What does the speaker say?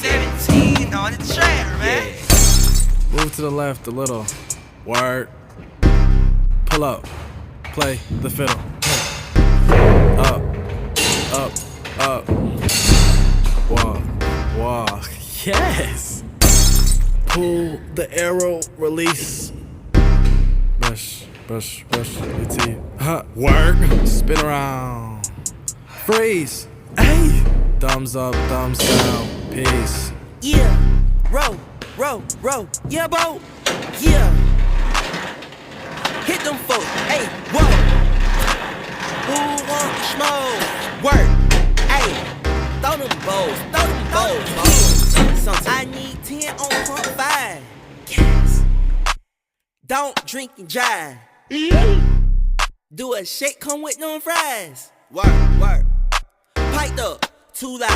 17 on the track, man. Move to the left a little. Word. Pull up. Play the fiddle. Up. Up. Up. Walk. Walk. Yes. Pull the arrow. Release. Brush. Brush. Brush. Your teeth. Work. Spin around. Freeze. Hey. Thumbs up. Thumbs down. Peace. Yeah. Roll. Roll. Roll. Yeah, bro. Yeah. Hit them folks. Hey. Whoa. Who want smoke? Work. Hey. Throw them bowls. Throw them bowls. Sometimes I need 10 on pump 5. Yes. Don't drink and drive. Do a shake, come with them fries. Work, work. Piped up, too loud.